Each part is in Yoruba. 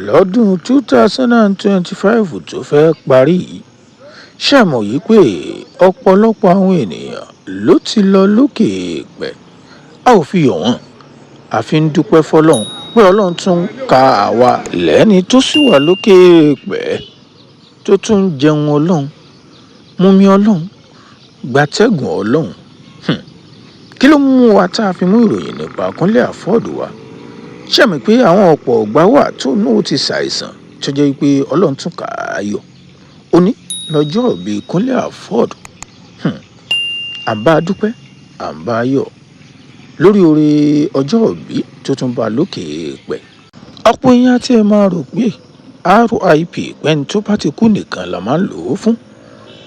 Lọ́dún 2025 tó fẹ́ parí yìí, ṣé ẹ mọ̀ yìí pé ọ̀pọ̀lọpọ̀ àwọn ènìyàn ló ti lọ lókè èèpẹ̀. A ò fi yọ̀ wọ́n, a fi ń dúpẹ́ fọlọ́run pé Ọlọ́run tún ń ka àwa lẹ́ni tó sì wà lókè èèpẹ̀ tó tún ń jẹun Ọlọ́run, mumi Ọlọ́run, gbatẹ́gùn Ọlọ́run. Kí ló mú wa tá a fi mú ìròyìn nípa Kúnlé Afọ́ọ̀d wá? Ṣé ẹ mọ̀ pé àwọn ọ̀pọ̀ ọ̀gbá wà tó náà ti ṣàìsàn tó jẹ́ pé Ọlọ́run tún kà á yọ. Òní lọ́jọ́ ìbí Kúnlé Afọ́ọ̀d. À ń bá a dúpẹ́, à ń bá a yọ̀ lórí oore ọjọ́ ìbí tó tún bá lókè èèpẹ̀. Ọ̀pọ̀ èèyàn tí ẹ máa rò pé RIP pẹ́ni tó bá ti kú nìkan la máa ń lò ó fún.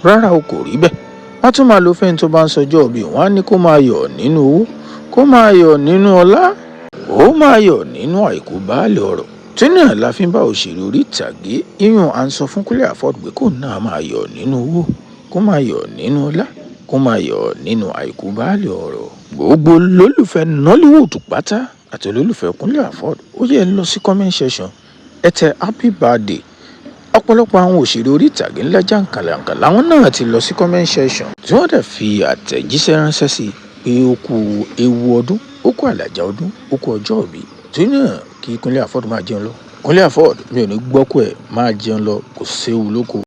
Rárá o, kò rí bẹ́ẹ̀. Wọ́n tún máa lo fẹ́ni tó bá ń sọjọ́ ìbí, wọ́n á ní kó máa yọ̀ nínú owó, kó máa yọ̀ nínú ọlá, ó máa yọ̀ nínú àìkú baálẹ̀ ọ̀rọ̀. Tí náà la fi ń bá òṣèré orí ìtàgé Iyùn à ń sọ fún Kúnlé Afọ́ọ̀d pé kó náà máa yọ̀ nínú owó, kó máa yọ̀ nínú ọlá, kó máa yọ̀ nínú àìkú baálẹ̀ ọ̀rọ̀. Gbogbo olólùfẹ́ Nollywood pátá àti olólùfẹ́ Kúnlé Afọ́ọ̀d, ó yẹ lọ sí comment section, ẹ tẹ happy birthday. Ọ̀pọ̀lọpọ̀ àwọn òṣèré orí ìtàgé ńlá jàǹkànlàǹkà làwọn náà ti lọ sí comment section tí wọ́n dẹ̀ fi àtẹ̀jíṣẹ́ ránṣẹ́ sí pé ó kú ewu ọdún, ó kú àlàjá ọdún, ó kú ọjọ́ ìbí. Tí náà kí Kúnlé Afọ́ọ̀d máa jẹun lọ. Kúnlé Afọ́ọ̀d, mi ò ní gbọ́kú ẹ̀, máa jẹun lọ, kò séwu lóko.